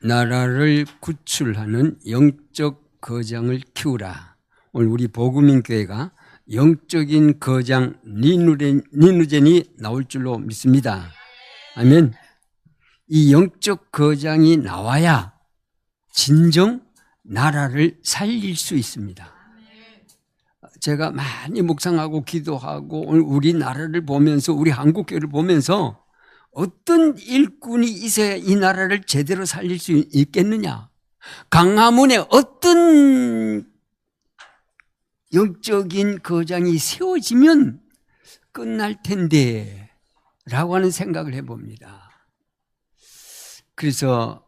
나라를 구출하는 영적 거장을 키우라. 오늘 우리 복음인교회가 영적인 거장 니누젠이 나올 줄로 믿습니다. 아멘. 이 영적 거장이 나와야 진정 나라를 살릴 수 있습니다. 제가 많이 묵상하고 기도하고 오늘 우리나라를 보면서 우리 한국교회를 보면서 어떤 일꾼이 있어야 이 나라를 제대로 살릴 수 있겠느냐. 광화문에 어떤 영적인 거장이 세워지면 끝날 텐데 라고 하는 생각을 해봅니다. 그래서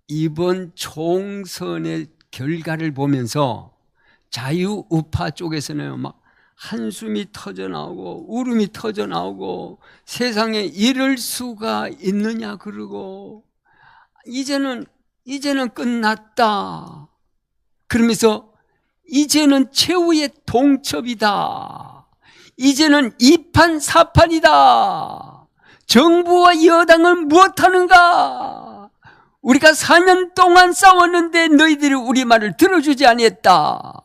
이번 총선의 결과를 보면서 자유우파 쪽에서는 막 한숨이 터져나오고 울음이 터져나오고 세상에 이럴 수가 있느냐 그러고 이제는 끝났다 그러면서 이제는 최후의 동첩이다. 이제는 2판 4판이다. 정부와 여당은 무엇하는가? 우리가 4년 동안 싸웠는데 너희들이 우리 말을 들어주지 아니했다.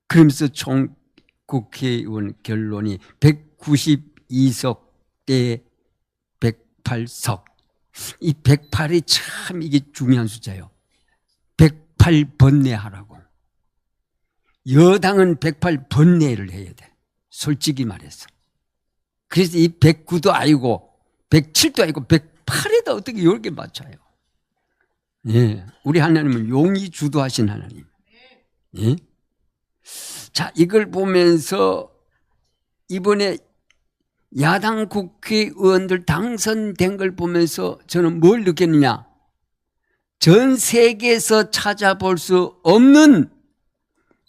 그러면서 총 국회의원 결론이 192석 대 108석. 이 108이 참 이게 중요한 숫자예요. 108 번뇌하라고. 여당은 108 번뇌를 해야 돼. 솔직히 말해서. 그래서 이 109도 아니고 107도 아니고 108에다 어떻게 이렇게 맞춰요? 예, 우리 하나님은 용이 주도하신 하나님. 예? 자, 이걸 보면서 이번에 야당 국회의원들 당선된 걸 보면서 저는 뭘 느꼈느냐? 전 세계에서 찾아볼 수 없는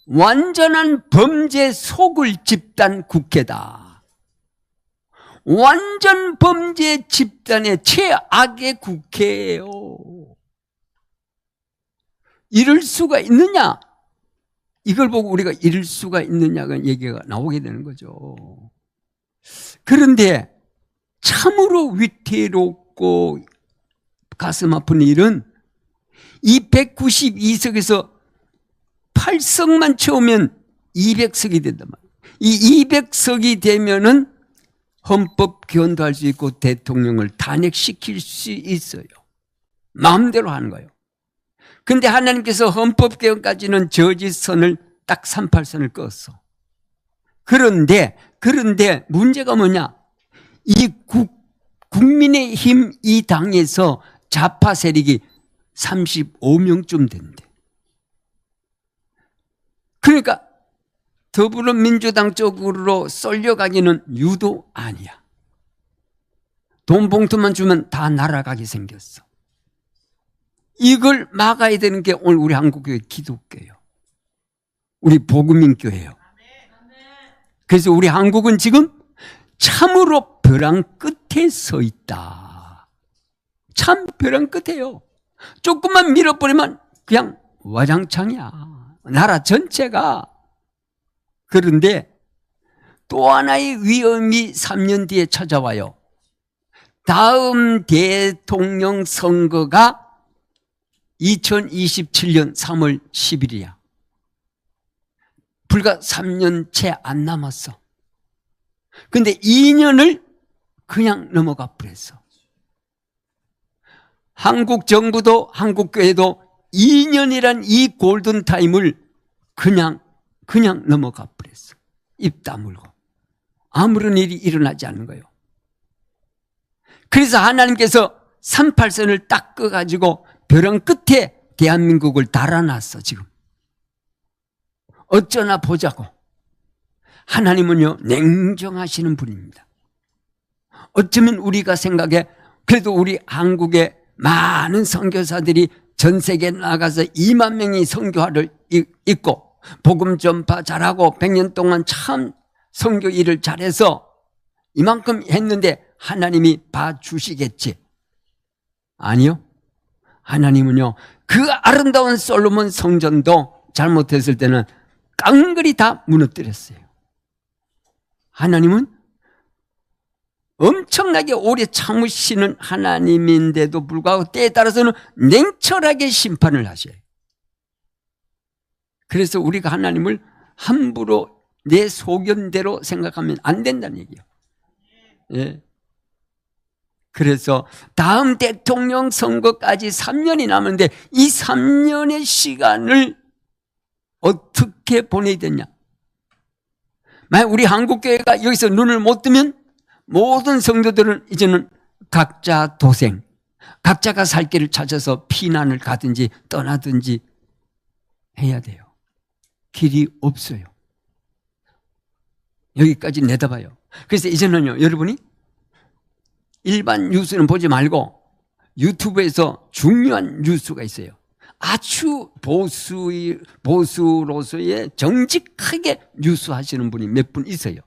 완전한 범죄 속을 집단 국회다. 완전 범죄 집단의 최악의 국회예요. 이럴 수가 있느냐? 이걸 보고 우리가 이럴 수가 있느냐가 얘기가 나오게 되는 거죠. 그런데 참으로 위태롭고 가슴 아픈 일은 이 192석에서 8석만 채우면 200석이 된단 말이에요. 이 200석이 되면은 헌법 개헌도 할 수 있고 대통령을 탄핵시킬 수 있어요. 마음대로 하는 거예요. 근데 하나님께서 헌법 개헌까지는 저지선을 딱 38선을 껐어. 그런데 문제가 뭐냐? 이 국민의힘 이 당에서 좌파 세력이 35명쯤 된대. 그러니까 더불어민주당 쪽으로 쏠려가기는 유도 아니야. 돈 봉투만 주면 다 날아가게 생겼어. 이걸 막아야 되는 게 오늘 우리 한국교회 기독교예요. 우리 복음인교회예요. 그래서 우리 한국은 지금 참으로 벼랑 끝에 서 있다. 참 벼랑 끝에요. 조금만 밀어버리면 그냥 와장창이야. 나라 전체가. 그런데 또 하나의 위험이 3년 뒤에 찾아와요. 다음 대통령 선거가 2027년 3월 10일이야. 불과 3년 채 안 남았어. 근데 2년을 그냥 넘어가 버렸어. 한국 정부도 한국교회도 2년이란 이 골든타임을 그냥 넘어가 버렸어. 입 다물고. 아무런 일이 일어나지 않는 거예요. 그래서 하나님께서 38선을 딱 꺼가지고 벼랑 끝에 대한민국을 달아놨어, 지금. 어쩌나 보자고. 하나님은요, 냉정하시는 분입니다. 어쩌면 우리가 생각해, 그래도 우리 한국의 많은 선교사들이 전 세계에 나가서 2만 명이 선교화를 있고, 복음 전파 잘하고 100년 동안 참 선교 일을 잘해서 이만큼 했는데 하나님이 봐주시겠지? 아니요. 하나님은요, 그 아름다운 솔로몬 성전도 잘못했을 때는 깡그리 다 무너뜨렸어요. 하나님은 엄청나게 오래 참으시는 하나님인데도 불구하고 때에 따라서는 냉철하게 심판을 하셔요. 그래서 우리가 하나님을 함부로 내 소견대로 생각하면 안 된다는 얘기예요. 예. 그래서 다음 대통령 선거까지 3년이 남았는데 이 3년의 시간을 어떻게 보내야 되냐? 만약 우리 한국교회가 여기서 눈을 못 뜨면 모든 성도들은 이제는 각자 도생, 각자가 살 길을 찾아서 피난을 가든지 떠나든지 해야 돼요. 길이 없어요. 여기까지 내다봐요. 그래서 이제는요, 여러분이 일반 뉴스는 보지 말고 유튜브에서 중요한 뉴스가 있어요. 아주 보수로서의 정직하게 뉴스 하시는 분이 몇 분 있어요.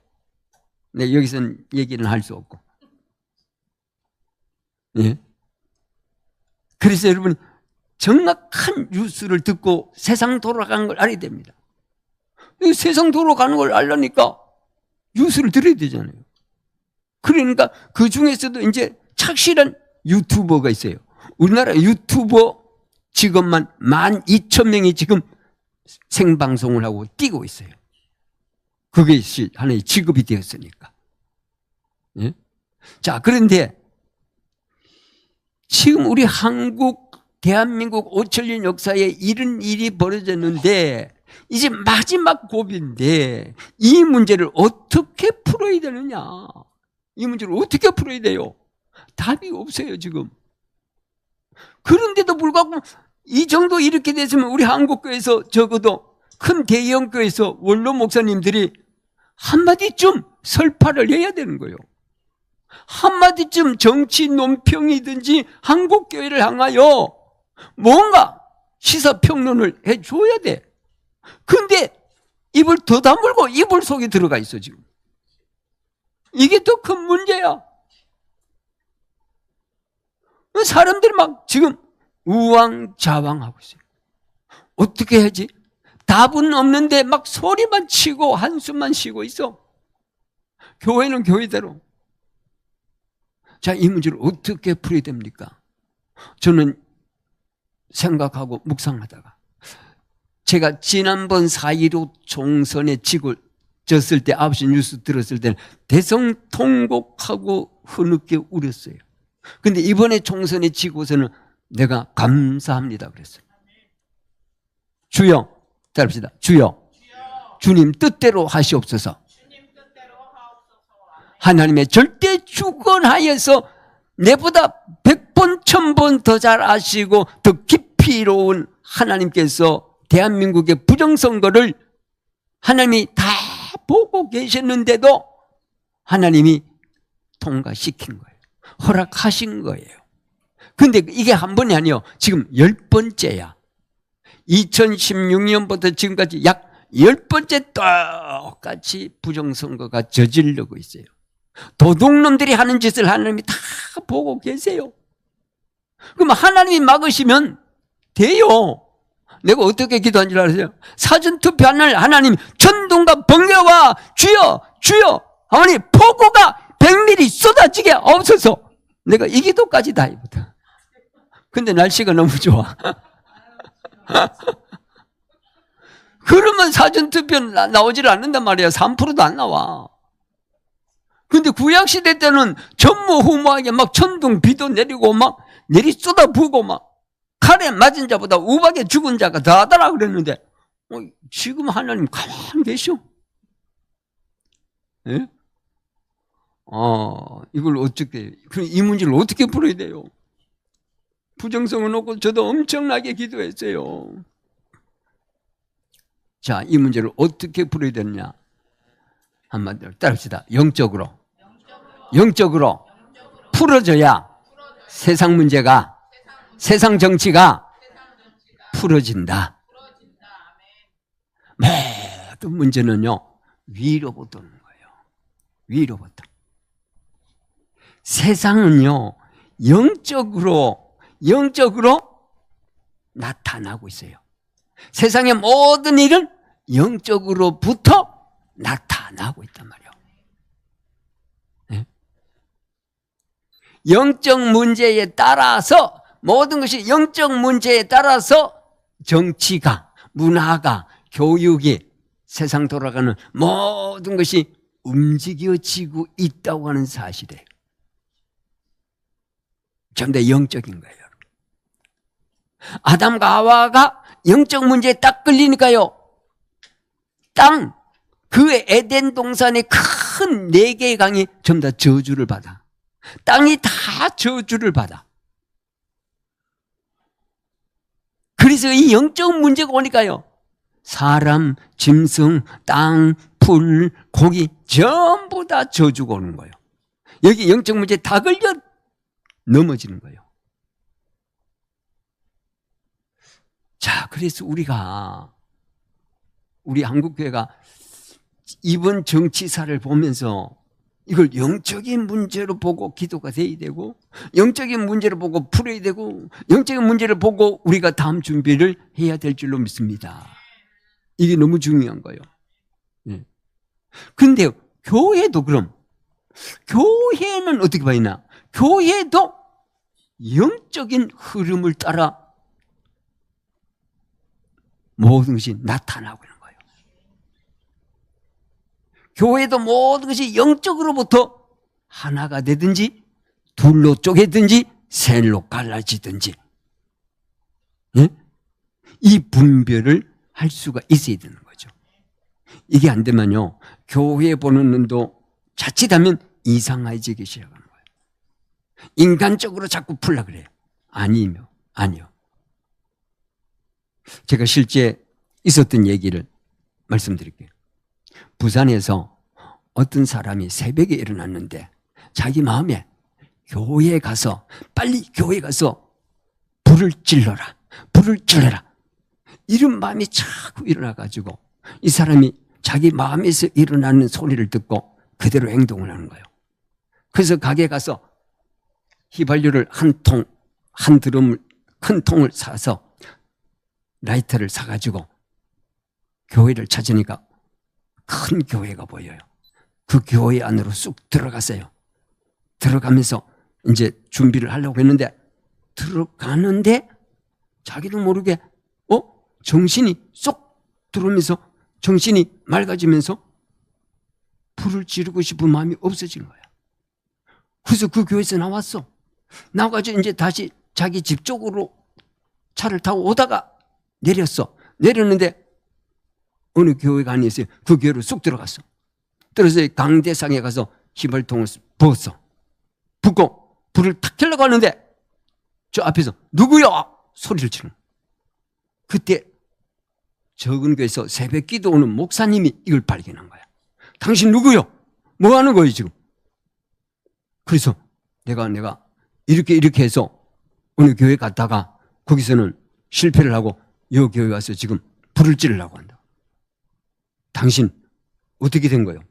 네, 여기서는 얘기는 할 수 없고. 예. 그래서 여러분, 정확한 뉴스를 듣고 세상 돌아가는 걸 알아야 됩니다. 세상 돌아가는 걸 알려니까 뉴스를 들어야 되잖아요. 그러니까 그 중에서도 이제 착실한 유튜버가 있어요. 우리나라 유튜버 직업만 12,000명이 지금 생방송을 하고 뛰고 있어요. 그게 하나의 직업이 되었으니까. 예? 자, 그런데 지금 우리 한국, 대한민국 5천년 역사에 이런 일이 벌어졌는데 이제 마지막 고비인데 이 문제를 어떻게 풀어야 되느냐? 이 문제를 어떻게 풀어야 돼요? 답이 없어요, 지금. 그런데도 불구하고 이 정도 이렇게 됐으면 우리 한국교회에서 적어도 큰 대형교회에서 원로 목사님들이 한마디쯤 설파를 해야 되는 거예요. 한마디쯤 정치 논평이든지 한국교회를 향하여 뭔가 시사평론을 해줘야 돼. 근데 입을 더 다물고 이불 속에 들어가 있어, 지금. 이게 더 큰 문제야. 사람들이 막 지금 우왕좌왕하고 있어요. 어떻게 하지? 답은 없는데 막 소리만 치고 한숨만 쉬고 있어. 교회는 교회대로. 자, 이 문제를 어떻게 풀어야 됩니까? 저는 생각하고 묵상하다가 제가 지난번 4.15 총선에 졌을 때 9시 뉴스 들었을 때는 대성통곡하고 흐느껴 울었어요. 근데 이번에 총선에 지고서는 내가 감사합니다 그랬어요. 주여, 따릅시다. 주여, 주님 뜻대로 하시옵소서. 하나님의 절대 주권하여서 내보다 100번, 1000번 더 잘 아시고 더 깊이 이로운 하나님께서 대한민국의 부정선거를 하나님이 다 보고 계셨는데도 하나님이 통과시킨 거예요. 허락하신 거예요. 근데 이게 한 번이 아니에요. 지금 10번째야. 2016년부터 지금까지 약 10번째 똑같이 부정선거가 저지르고 있어요. 도둑놈들이 하는 짓을 하나님이 다 보고 계세요. 그럼 하나님이 막으시면 돼요. 내가 어떻게 기도한 줄 아세요? 사전투표하는 하나님 천둥과 번개와 주여 주여 하나님 폭우가 100mm 쏟아지게 없어서 내가 이 기도까지 다 해보다. 근데 날씨가 너무 좋아. 그러면 사전투표 나오질 않는단 말이야. 3%도 안 나와. 근데 구약시대 때는 전무후무하게 막 천둥 비도 내리고 막 내리 쏟아부고 막 칼에 맞은 자보다 우박에 죽은 자가 더하더라 그랬는데 지금 하나님 가만히 계셔. 예? 이걸 어떻게, 이 문제를 어떻게 풀어야 돼요? 부정성을 놓고 저도 엄청나게 기도했어요. 자, 이 문제를 어떻게 풀어야 되느냐? 한마디로 따릅시다. 영적으로 풀어져야 세상 문제가, 세상 정치가 풀어진다. 모든 문제는요, 위로부터 오는 거예요. 위로부터. 세상은요, 영적으로 나타나고 있어요. 세상의 모든 일은 영적으로부터 나타나고 있단 말이에요. 네? 영적 문제에 따라서 모든 것이 영적 문제에 따라서 정치가, 문화가, 교육이, 세상 돌아가는 모든 것이 움직여지고 있다고 하는 사실이에요. 전부 다 영적인 거예요. 아담과 하와가 영적 문제에 딱 걸리니까요. 그 에덴 동산의 큰 4개의 강이 전부 다 저주를 받아. 땅이 다 저주를 받아. 그래서 이 영적 문제가 오니까요. 사람, 짐승, 땅, 풀, 고기 전부 다 저주가 오는 거예요. 여기 영적 문제에 다 걸려 넘어지는 거예요. 자, 그래서 우리 한국교회가 이번 정치사를 보면서 이걸 영적인 문제로 보고 기도가 돼야 되고, 영적인 문제를 보고 풀어야 되고, 영적인 문제를 보고 우리가 다음 준비를 해야 될 줄로 믿습니다. 이게 너무 중요한 거예요. 그런데 교회도 그럼, 교회는 어떻게 봐야 하나? 교회도 영적인 흐름을 따라 모든 것이 나타나고 있는 거예요. 교회도 모든 것이 영적으로부터 하나가 되든지 둘로 쪼개든지 셋로 갈라지든지, 예? 이 분별을 할 수가 있어야 되는 거죠. 이게 안 되면요, 교회 보는 눈도 자칫하면 이상해지기 시작하는 거예요. 인간적으로 자꾸 풀려 그래요. 아니요. 제가 실제 있었던 얘기를 말씀드릴게요. 부산에서 어떤 사람이 새벽에 일어났는데 자기 마음에 빨리 교회에 가서 불을 질러라. 이런 마음이 자꾸 일어나가지고 이 사람이 자기 마음에서 일어나는 소리를 듣고 그대로 행동을 하는 거예요. 그래서 가게에 가서 휘발유를 한 드럼을, 큰 통을 사서 라이터를 사가지고 교회를 찾으니까 큰 교회가 보여요. 그 교회 안으로 쑥 들어갔어요. 들어가면서 이제 준비를 하려고 했는데, 들어가는데 자기도 모르게 정신이 쏙 들어오면서 정신이 맑아지면서 불을 지르고 싶은 마음이 없어진 거야. 그래서 그 교회에서 나와가지고 이제 다시 자기 집 쪽으로 차를 타고 오다가 내렸는데 어느 교회가 아니었어요. 그 교회로 쑥 들어갔어. 들어서 강대상에 가서 휘발통을 부었어. 붓고 불을 탁 켜려고 하는데 저 앞에서 누구야? 소리를 치는 거야. 그때 적은 교회에서 새벽 기도 오는 목사님이 이걸 발견한 거야. 당신 누구요? 뭐 하는 거예요 지금? 그래서 내가 이렇게 해서 어느 교회 갔다가 거기서는 실패를 하고 이 교회 와서 지금 불을 찌르려고 한다. 당신 어떻게 된 거예요?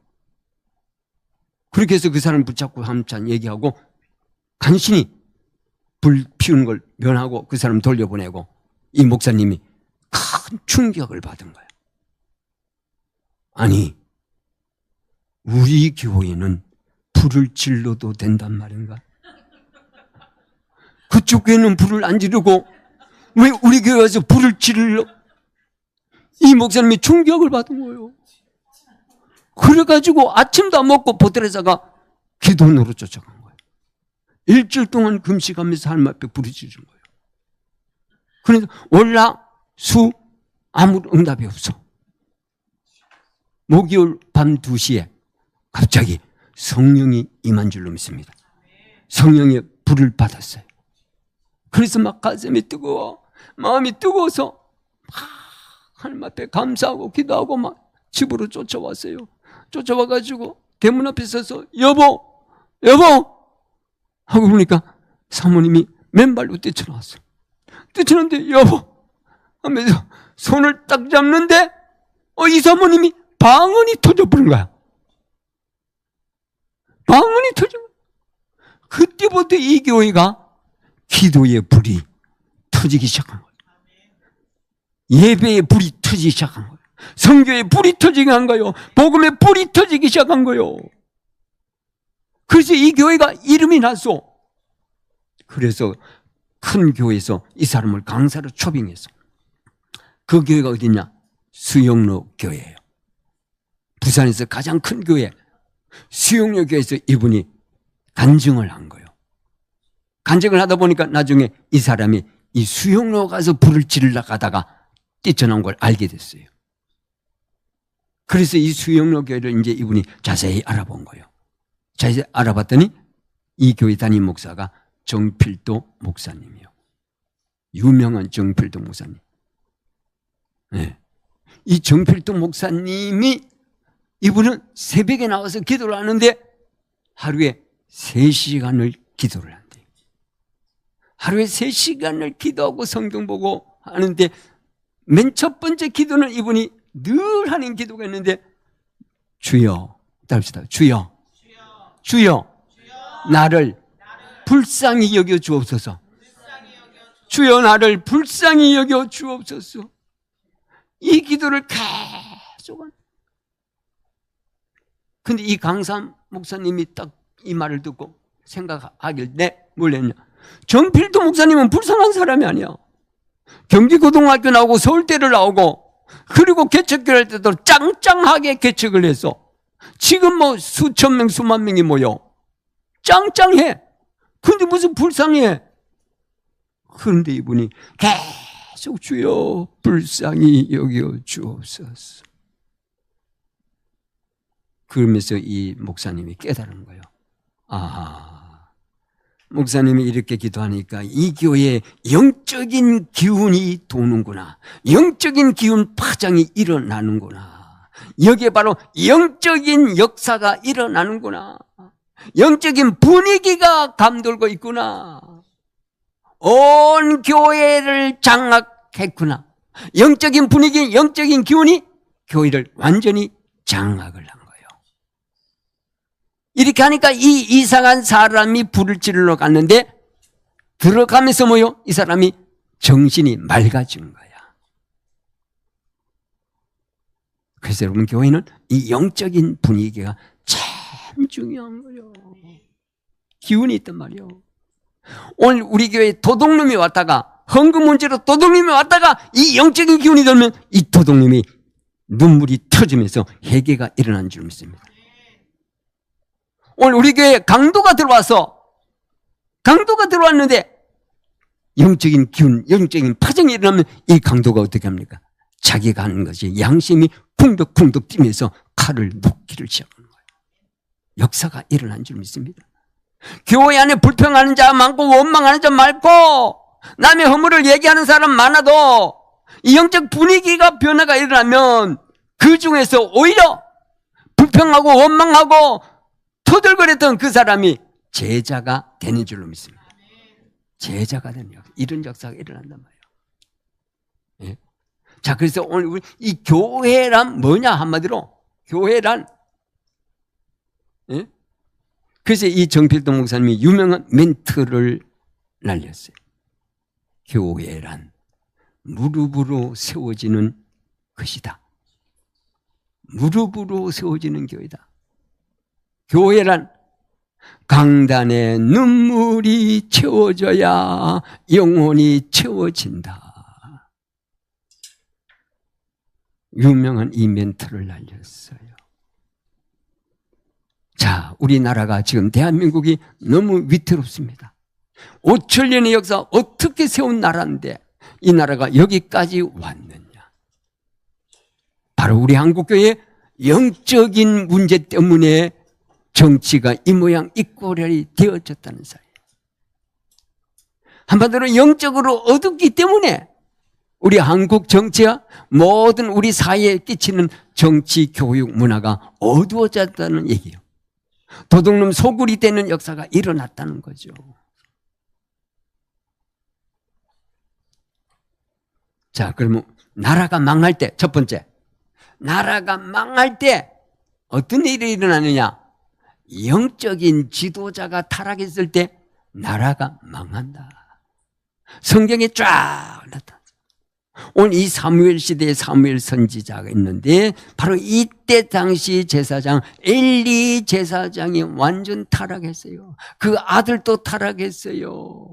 그렇게 해서 그 사람을 붙잡고 한참 얘기하고 간신히 불 피우는 걸 면하고 그 사람 돌려보내고 이 목사님이 큰 충격을 받은 거예요. 아니, 우리 교회는 불을 질러도 된단 말인가? 그쪽 교회는 불을 안 지르고 왜 우리 교회 와서 불을 질러? 이 목사님이 충격을 받은 거예요. 그래가지고 아침도 안 먹고 보드레사가 기도원으로 쫓아간 거예요. 일주일 동안 금식하면서 하나님 앞에 부르짖은 거예요. 그래서 월화 수 아무 응답이 없어. 목요일 밤 2시에 갑자기 성령이 임한 줄로 믿습니다. 성령의 불을 받았어요. 그래서 막 가슴이 뜨거워, 마음이 뜨거워서 막 하나님 앞에 감사하고 기도하고 막 집으로 쫓아왔어요. 쫓아와가지고 대문 앞에 서서 여보 하고 보니까 사모님이 맨발로 뛰쳐나왔어. 뛰쳐나왔는데 여보 하면서 손을 딱 잡는데 이 사모님이 방언이 터져버린 거야. 방언이 터져. 그때부터 이 교회가 기도의 불이 터지기 시작한 거예요. 예배의 불이 터지기 시작한 거예요. 성교의 불이 터지게 한 거예요. 복음의 불이 터지기 시작한 거예요. 그래서 이 교회가 이름이 났어. 그래서 큰 교회에서 이 사람을 강사로 초빙했어. 그 교회가 어디냐? 수영로 교회예요. 부산에서 가장 큰 교회 수영로 교회에서 이분이 간증을 한 거예요. 간증을 하다 보니까 나중에 이 사람이 이 수영로 가서 불을 지르려 가다가 뛰쳐나온 걸 알게 됐어요. 그래서 이 수영로 교회를 이제 이분이 자세히 알아본 거예요. 자세히 알아봤더니 이 교회 담임 목사가 정필도 목사님이요. 유명한 정필도 목사님. 네. 이 정필도 목사님이 이분은 새벽에 나와서 기도를 하는데 하루에 3시간을 기도를 한대요. 하루에 3시간을 기도하고 성경 보고 하는데 맨 첫 번째 기도는 이분이 늘 하는 기도가 있는데 주여, 따릅시다. 주여, 주여, 나를 불쌍히 여겨 주옵소서. 주여 나를 불쌍히 여겨 주옵소서. 이 기도를 계속 한. 근데 이 강사 목사님이 딱 이 말을 듣고 생각하길 뭘 했냐. 정필도 목사님은 불쌍한 사람이 아니야. 경기고등학교 나오고 서울대를 나오고 그리고 개척교회 할 때도 짱짱하게 개척을 해서 지금 뭐 수천 명 수만 명이 모여 짱짱해. 근데 무슨 불쌍해. 그런데 이분이 계속 주여 불쌍히 여겨 주옵소서. 그러면서 이 목사님이 깨달은 거예요. 아, 목사님이 이렇게 기도하니까 이 교회에 영적인 기운이 도는구나. 영적인 기운 파장이 일어나는구나. 여기에 바로 영적인 역사가 일어나는구나. 영적인 분위기가 감돌고 있구나. 온 교회를 장악했구나. 영적인 분위기, 영적인 기운이 교회를 완전히 장악을 한 거예요. 이렇게 하니까 이 이상한 사람이 불을 지르러 갔는데 들어가면서 뭐요? 이 사람이 정신이 맑아진 거야. 그래서 여러분 교회는 이 영적인 분위기가 참 중요한 거예요. 기운이 있단 말이에요. 오늘 우리 교회에 도둑놈이 왔다가 헌금 문제로 도둑놈이 왔다가 이 영적인 기운이 들면 이 도둑놈이 눈물이 터지면서 회개가 일어난 줄 믿습니다. 오늘 우리 교회에 강도가 들어왔는데 영적인 기운, 영적인 파장이 일어나면 이 강도가 어떻게 합니까? 자기가 하는 것이 양심이 쿵덕쿵덕 뛰면서 칼을 놓기를 시작하는 거예요. 역사가 일어난 줄 믿습니다. 교회 안에 불평하는 자 많고 원망하는 자 많고 남의 허물을 얘기하는 사람 많아도 이 영적 분위기가 변화가 일어나면 그 중에서 오히려 불평하고 원망하고 토들거렸던 그 사람이 제자가 되는 줄로 믿습니다. 제자가 되는 역사, 이런 역사가 일어난단 말이에요. 예? 자, 그래서 오늘 우리 이 교회란 뭐냐 한마디로 교회란 예? 그래서 이 정필도 목사님이 유명한 멘트를 날렸어요. 교회란 무릎으로 세워지는 것이다. 무릎으로 세워지는 교회다. 교회란 강단에 눈물이 채워져야 영혼이 채워진다. 유명한 이 멘트를 날렸어요. 자, 우리나라가 지금 대한민국이 너무 위태롭습니다. 5천년의 역사 어떻게 세운 나라인데 이 나라가 여기까지 왔느냐. 바로 우리 한국교회의 영적인 문제 때문에 정치가 이 모양 이 꼴이 되어졌다는 사이에요. 한마디로 영적으로 어둡기 때문에 우리 한국 정치와 모든 우리 사회에 끼치는 정치, 교육, 문화가 어두워졌다는 얘기예요. 도둑놈 소굴이 되는 역사가 일어났다는 거죠. 자, 그러면 나라가 망할 때, 첫 번째, 나라가 망할 때 어떤 일이 일어나느냐? 영적인 지도자가 타락했을 때 나라가 망한다. 성경에 쫙 나타났어요. 오늘 이 사무엘 시대에 사무엘 선지자가 있는데 바로 이때 당시 제사장 엘리 제사장이 완전 타락했어요. 그 아들도 타락했어요.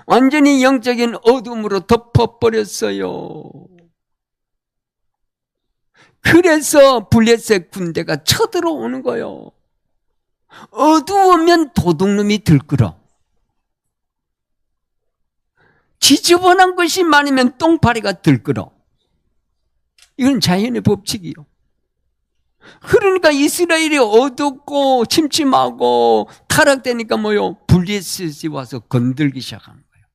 완전히 영적인 어둠으로 덮어버렸어요. 그래서 블레셋 군대가 쳐들어오는 거예요. 어두우면 도둑놈이 들끓어. 지저분한 것이 많으면 똥파리가 들끓어. 이건 자연의 법칙이요. 그러니까 이스라엘이 어둡고 침침하고 타락되니까 뭐요? 블레셋이 와서 건들기 시작하는 거예요.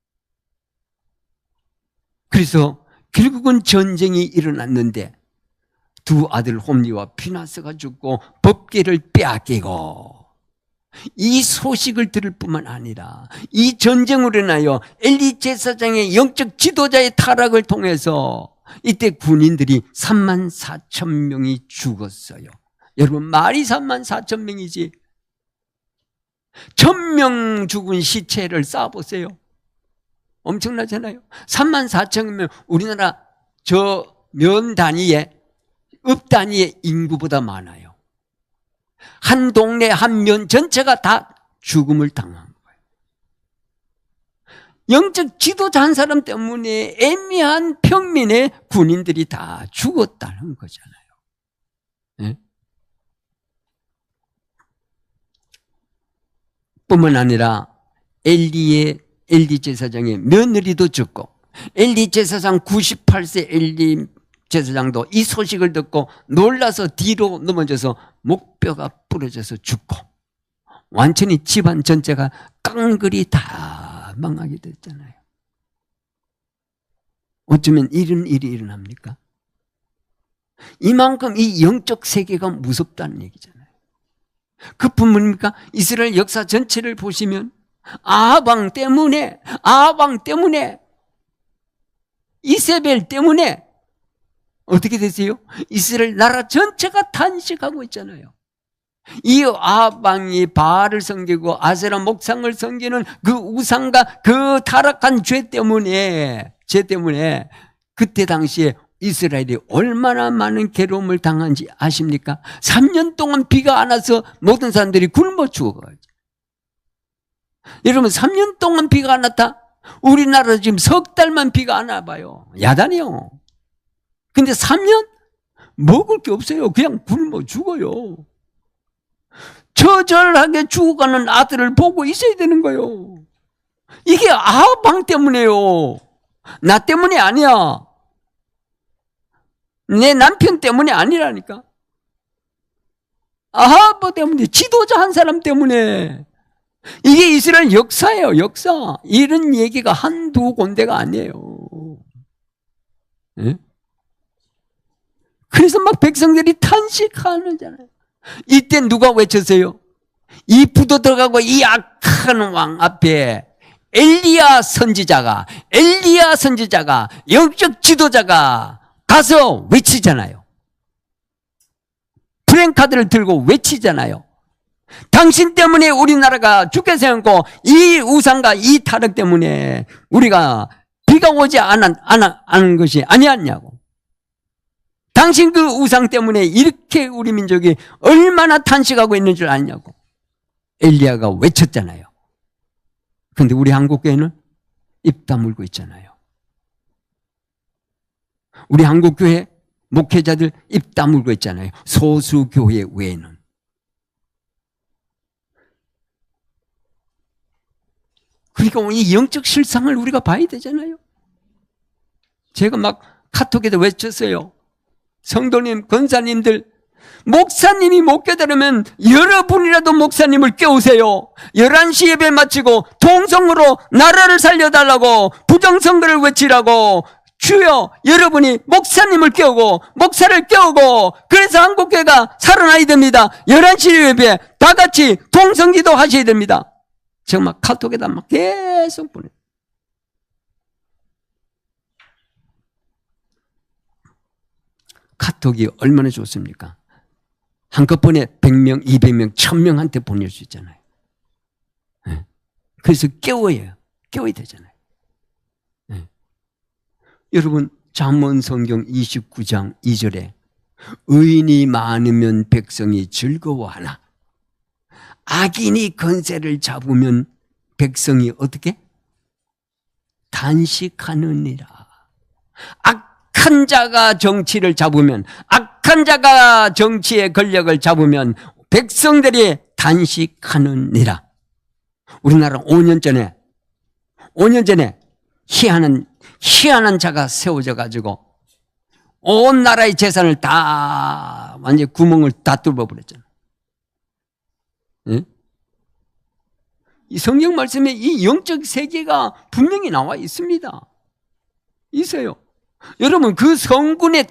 그래서 결국은 전쟁이 일어났는데 두 아들 홈리와 피나스가 죽고 법궤를 빼앗기고, 이 소식을 들을 뿐만 아니라 이 전쟁으로 인하여 엘리 제사장의 영적 지도자의 타락을 통해서 이때 군인들이 34,000명이 죽었어요. 여러분, 말이 34,000명이지 1,000명 죽은 시체를 쌓아보세요. 엄청나잖아요. 34,000명, 우리나라 저 면 단위에, 읍 단위의 인구보다 많아요. 한 동네 한 면 전체가 다 죽음을 당한 거예요. 영적 지도자 한 사람 때문에 애매한 평민의 군인들이 다 죽었다는 거잖아요. 네? 뿐만 아니라 엘리 제사장의 며느리도 죽고, 엘리 제사장 98세 엘리 제사장도 이 소식을 듣고 놀라서 뒤로 넘어져서 목뼈가 부러져서 죽고, 완전히 집안 전체가 깡그리 다 망하게 됐잖아요. 어쩌면 이런 일이 일어납니까? 이만큼 이 영적 세계가 무섭다는 얘기잖아요. 그뿐입니까? 이스라엘 역사 전체를 보시면 아합 왕 때문에, 이세벨 때문에 어떻게 되세요? 이스라엘 나라 전체가 탄식하고 있잖아요. 이 아합 왕이 바알을 섬기고 아세라 목상을 섬기는 그 우상과 그 타락한 죄 때문에 그때 당시에 이스라엘이 얼마나 많은 괴로움을 당한지 아십니까? 3년 동안 비가 안 와서 모든 사람들이 굶어 죽어가지고. 여러분, 3년 동안 비가 안 왔다? 우리나라 지금 석 달만 비가 안 와봐요. 야단이요. 근데 3년? 먹을 게 없어요. 그냥 굶어 죽어요. 처절하게 죽어가는 아들을 보고 있어야 되는 거예요. 이게 아합 왕 때문에요. 나 때문이 아니야. 내 남편 때문이 아니라니까. 아합 때문에, 지도자 한 사람 때문에. 이게 이스라엘 역사예요, 역사. 이런 얘기가 한두 군데가 아니에요. 네? 그래서 막 백성들이 탄식하는잖아요. 이때 누가 외쳤어요? 이 부도 들어가고 이 악한 왕 앞에 엘리야 선지자가, 영적 지도자가 가서 외치잖아요. 프랭카드를 들고 외치잖아요. 당신 때문에 우리나라가 죽게 생겼고, 이 우상과 이 타락 때문에 우리가 비가 오지 않은 것이 아니었냐고. 당신 그 우상 때문에 이렇게 우리 민족이 얼마나 탄식하고 있는 줄 아냐고 엘리야가 외쳤잖아요. 그런데 우리 한국교회는 입 다물고 있잖아요. 우리 한국교회 목회자들 입 다물고 있잖아요. 소수교회 외에는. 그러니까 이 영적 실상을 우리가 봐야 되잖아요. 제가 막 카톡에도 외쳤어요. 성도님, 권사님들, 목사님이 못 깨달으면 여러분이라도 목사님을 깨우세요. 11시 예배 마치고 통성으로 나라를 살려달라고 부정선거를 외치라고, 주여 여러분이 목사님을 깨우고 목사를 깨우고, 그래서 한국교회가 살아나야 됩니다. 11시 예배 다 같이 통성기도 하셔야 됩니다. 정말 카톡에다 막 계속 보내요. 카톡이 얼마나 좋습니까? 한꺼번에 100명, 200명, 1000명한테 보낼 수 있잖아요. 네. 그래서 깨워야 되잖아요. 네. 여러분, 잠언 성경 29장 2절에 의인이 많으면 백성이 즐거워하나 악인이 건세를 잡으면 백성이 어떻게? 단식하느니라. 악한 자가 정치를 잡으면, 악한 자가 정치의 권력을 잡으면 백성들이 단식하느니라. 우리나라 5년 전에 희한한 자가 세워져 가지고 온 나라의 재산을 다 완전히 구멍을 다 뚫어버렸잖아요. 예? 이 성경 말씀에 이 영적 세계가 분명히 나와 있습니다. 있어요. 여러분, 그 성군의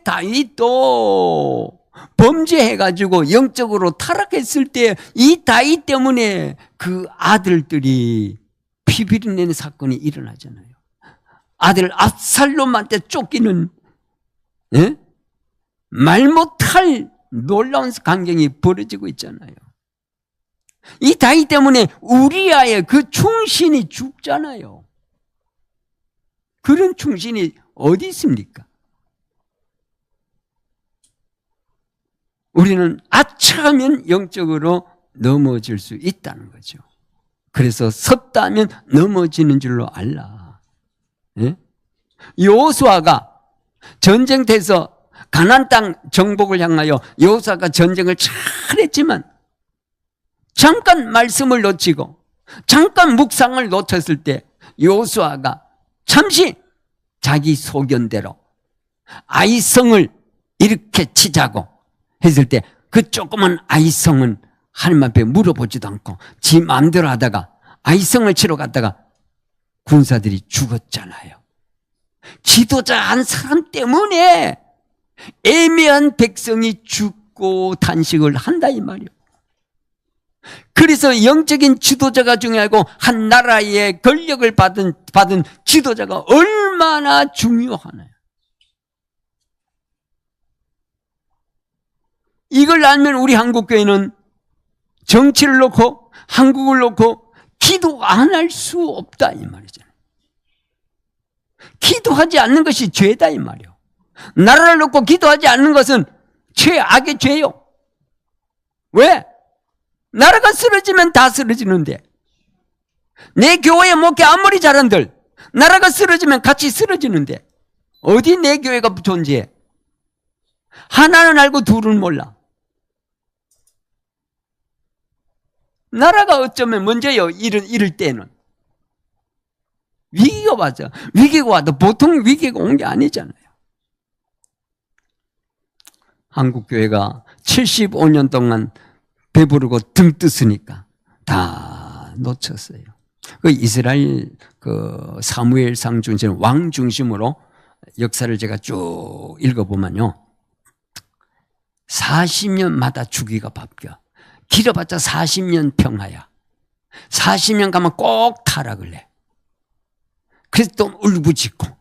다윗도 범죄해가지고 영적으로 타락했을 때 이 다윗 때문에 그 아들들이 피비린내는 사건이 일어나잖아요. 아들 압살롬한테 쫓기는, 예? 말 못할 놀라운 광경이 벌어지고 있잖아요. 이 다윗 때문에 우리아의 그 충신이 죽잖아요. 그런 충신이 어디 있습니까? 우리는 아차하면 영적으로 넘어질 수 있다는 거죠. 그래서 섰다면 넘어지는 줄로 알라. 예? 여호수아가 전쟁터에서 가나안 땅 정복을 향하여 여호수아가 전쟁을 잘했지만 잠깐 말씀을 놓치고 잠깐 묵상을 놓쳤을 때 여호수아가 잠시 자기 소견대로 아이성을 이렇게 치자고 했을 때 그 조그만 아이성은 하나님 앞에 물어보지도 않고 지 마음대로 하다가 아이성을 치러 갔다가 군사들이 죽었잖아요. 지도자 한 사람 때문에 애매한 백성이 죽고 단식을 한다 이 말이에요. 그래서 영적인 지도자가 중요하고 한 나라의 권력을 받은 지도자가 얼마나 중요하나요? 이걸 알면 우리 한국교회는 정치를 놓고 한국을 놓고 기도 안 할 수 없다 이 말이잖아요. 기도하지 않는 것이 죄다 이 말이에요. 나라를 놓고 기도하지 않는 것은 최악의 죄요. 왜? 나라가 쓰러지면 다 쓰러지는데 내 교회 목회 아무리 잘한들 나라가 쓰러지면 같이 쓰러지는데 어디 내 교회가 존재해? 하나는 알고 둘은 몰라. 나라가 어쩌면 먼저요. 이럴 때는 위기가 와서 위기가 와도 보통 위기가 온 게 아니잖아요. 한국교회가 75년 동안 배부르고 등 뜨으니까 다 놓쳤어요. 그 이스라엘 그 사무엘상 중심 왕 중심으로 역사를 제가 쭉 읽어보면요, 40년마다 주기가 바뀌어. 길어봤자 40년 평화야. 40년 가면 꼭 타락을 해. 그래서 또 울부짖고 막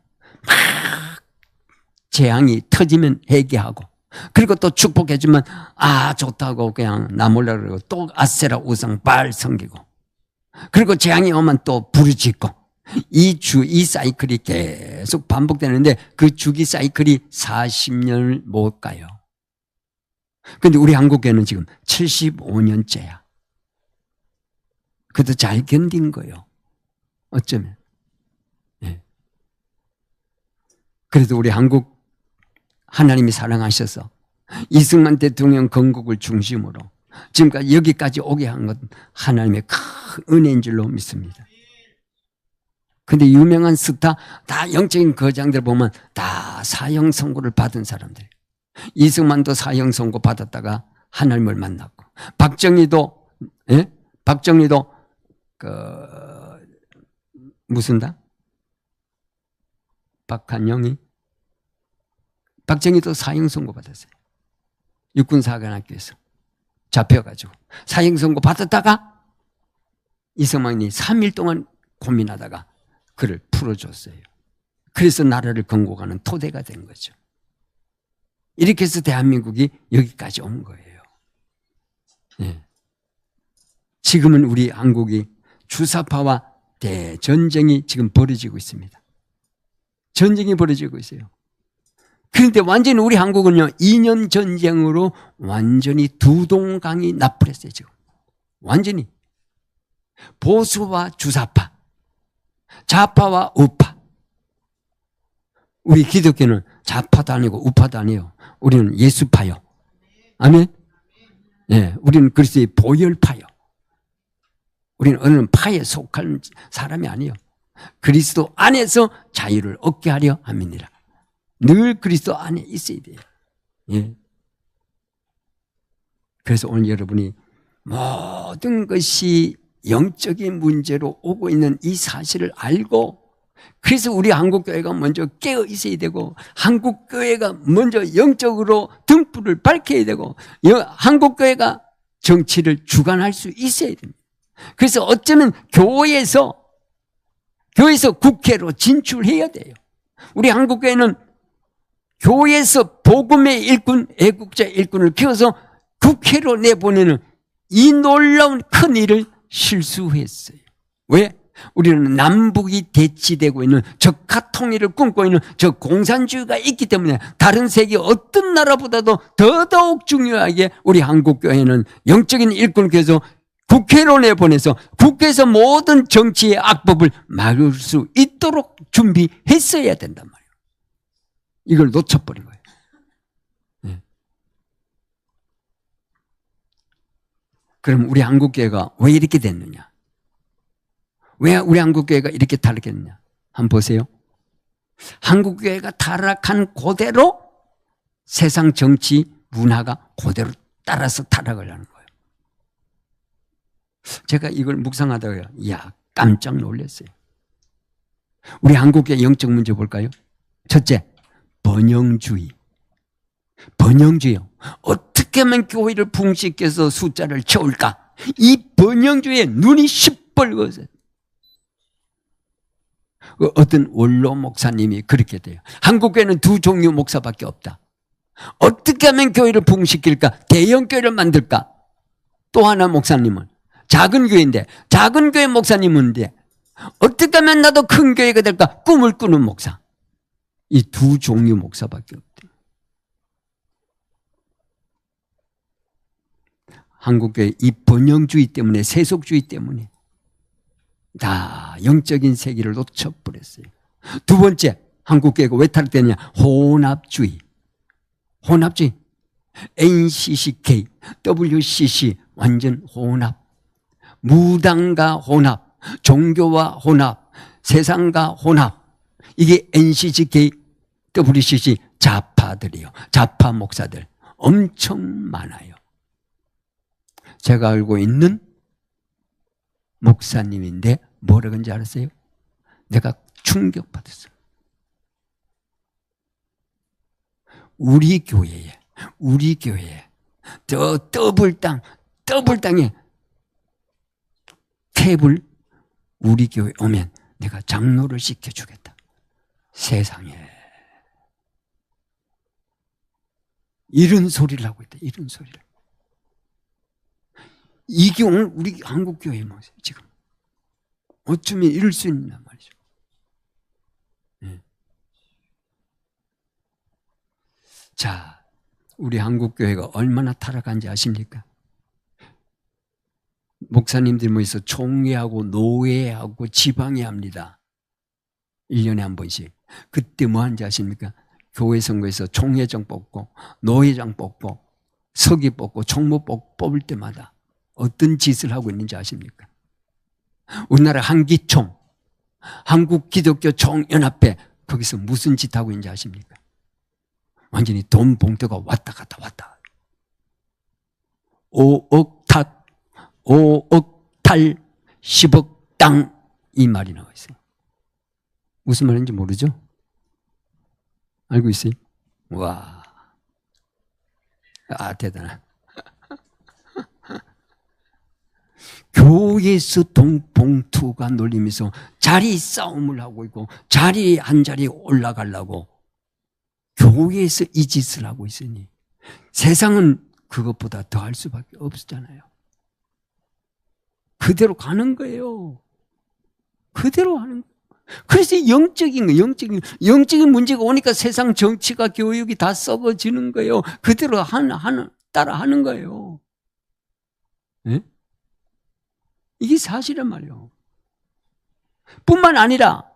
재앙이 터지면 회개하고 그리고 또 축복해주면 아 좋다고 그냥 나 몰라 그러고 또 아세라 우상 바알 섬기고 그리고 재앙이 오면 또 부르짖고 이 사이클이 계속 반복되는데 그 주기 사이클이 40년을 못 가요. 근데 우리 한국교회는 지금 75년째야. 그래도 잘 견딘 거예요. 어쩌면. 네. 그래도 우리 한국 하나님이 사랑하셔서 이승만 대통령 건국을 중심으로 지금까지 여기까지 오게 한 건 하나님의 큰 은혜인 줄로 믿습니다. 근데 유명한 스타 다 영적인 거장들 보면 다 사형 선고를 받은 사람들. 이승만도 사형 선고 받았다가 하나님을 만났고 박정희도 무슨 당? 박한영이 박정희도 사형 선고 받았어요. 육군사관학교에서 잡혀가지고 사형 선고 받았다가 이승만이 3일 동안 고민하다가 그를 풀어줬어요. 그래서 나라를 건국하는 토대가 된 거죠. 이렇게 해서 대한민국이 여기까지 온 거예요. 네. 지금은 우리 한국이 주사파와 대전쟁이 지금 벌어지고 있습니다. 전쟁이 벌어지고 있어요. 그런데 완전히 우리 한국은요, 2년 전쟁으로 완전히 두 동강이 나풀했어요, 지금. 완전히. 보수와 주사파, 좌파와 우파. 우리 기독교는 좌파도 아니고 우파도 아니에요. 우리는 예수파요. 아멘? 네, 우리는 그리스도의 보혈파요. 우리는 어느 파에 속한 사람이 아니에요. 그리스도 안에서 자유를 얻게 하려 합니다. 늘 그리스도 안에 있어야 돼요. 예. 그래서 오늘 여러분이 모든 것이 영적인 문제로 오고 있는 이 사실을 알고, 그래서 우리 한국교회가 먼저 깨어 있어야 되고, 한국교회가 먼저 영적으로 등불을 밝혀야 되고, 한국교회가 정치를 주관할 수 있어야 됩니다. 그래서 어쩌면 교회에서 국회로 진출해야 돼요. 우리 한국교회는 교회에서 복음의 일꾼, 애국자 일꾼을 키워서 국회로 내보내는 이 놀라운 큰 일을 실수했어요. 왜? 우리는 남북이 대치되고 있는 적화 통일을 꿈꾸고 있는 저 공산주의가 있기 때문에 다른 세계 어떤 나라보다도 더더욱 중요하게 우리 한국교회는 영적인 일꾼께서 국회로 내보내서 국회에서 모든 정치의 악법을 막을 수 있도록 준비했어야 된단 말이에요. 이걸 놓쳐버린 거예요. 네. 그럼 우리 한국교회가 왜 이렇게 됐느냐? 왜 우리 한국교회가 이렇게 타락했느냐? 한번 보세요. 한국교회가 타락한 그대로 세상 정치 문화가 그대로 따라서 타락을 하는 거예요. 제가 이걸 묵상하다가 깜짝 놀랐어요. 우리 한국교회 영적 문제 볼까요? 첫째, 번영주의. 번영주의요. 어떻게 하면 교회를 붕식해서 숫자를 채울까? 이 번영주의에 눈이 시뻘겋어요. 어떤 원로 목사님이 그렇게 돼요. 한국교회는 두 종류 목사밖에 없다. 어떻게 하면 교회를 붕식일까? 대형 교회를 만들까? 또 하나 목사님은 작은 교회인데, 작은 교회 목사님인데 어떻게 하면 나도 큰 교회가 될까? 꿈을 꾸는 목사. 이 두 종류 목사밖에 없대요. 한국교회 이 번영주의 때문에, 세속주의 때문에 다 영적인 세계를 놓쳐버렸어요. 두 번째, 한국교회가 왜 타락되느냐? 혼합주의. 혼합주의. NCCK, WCC 완전 혼합. 무당과 혼합, 종교와 혼합, 세상과 혼합. 이게 NCCK, WCC 좌파들이요. 좌파 목사들 엄청 많아요. 제가 알고 있는 목사님인데 뭐라 그런지 알았어요? 내가 충격받았어요. 우리 교회에 저 더블당에 탭을 우리 교회 오면 내가 장로를 시켜주겠다. 세상에 이런 소리를 하고 있다. 이런 소리를. 이게 오늘 우리 한국교회의 모습이에요. 지금 어쩌면 이럴 수 있나 말이죠. 네. 자, 우리 한국교회가 얼마나 타락한지 아십니까? 목사님들 모여서 총회하고 노회하고 지방회합니다. 1년에 한 번씩. 그때 뭐 하는지 아십니까? 교회 선거에서 총회장 뽑고 노회장 뽑고 서기 뽑고 총무 뽑을 때마다 어떤 짓을 하고 있는지 아십니까? 우리나라 한기총, 한국기독교총연합회, 거기서 무슨 짓 하고 있는지 아십니까? 완전히 돈 봉투가 왔다 갔다 왔다. 5억 탓, 5억 탈, 10억 땅, 이 말이 나와 있어요. 무슨 말인지 모르죠? 알고 있어요? 와, 대단하다. 교회에서 봉투가 놀리면서 자리 싸움을 하고 있고, 자리 한 자리 올라가려고 교회에서 이 짓을 하고 있으니 세상은 그것보다 더 할 수밖에 없잖아요. 그대로 가는 거예요. 그대로 하는 거예요. 그래서 영적인 문제가 오니까 세상 정치가 교육이 다 썩어지는 거예요. 그대로 따라 하는 거예요. 네? 이게 사실은 말이에요. 뿐만 아니라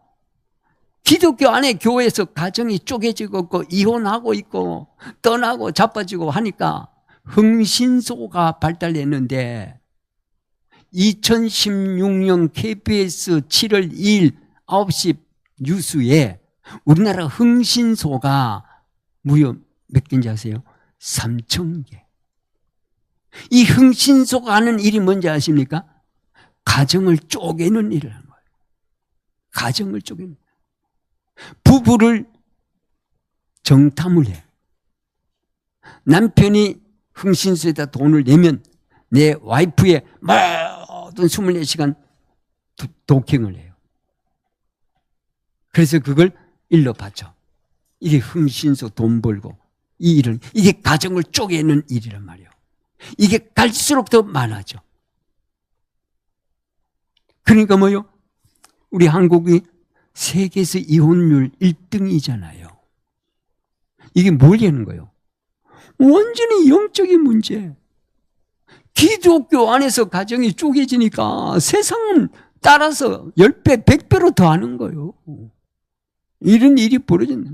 기독교 안에 교회에서 가정이 쪼개지고 있고 이혼하고 있고 떠나고 자빠지고 하니까 흥신소가 발달했는데 2016년 KBS 7월 2일 9시 뉴스에 우리나라 흥신소가 무려 몇 개인지 아세요? 3,000개. 이 흥신소가 하는 일이 뭔지 아십니까? 가정을 쪼개는 일을 하는 거예요. 가정을 쪼개는. 부부를 정탐을 해. 남편이 흥신소에다 돈을 내면 내 와이프의 모든 24시간 도킹을 해요. 그래서 그걸 일러 바쳐. 이게 흥신소 돈 벌고 이 일은 이게 가정을 쪼개는 일이란 말이에요. 이게 갈수록 더 많아져. 그러니까 뭐요? 우리 한국이 세계에서 이혼율 1등이잖아요. 이게 뭘 얘기하는 거예요? 완전히 영적인 문제. 기독교 안에서 가정이 쪼개지니까 세상은 따라서 10배, 100배로 더 하는 거예요. 이런 일이 벌어진다.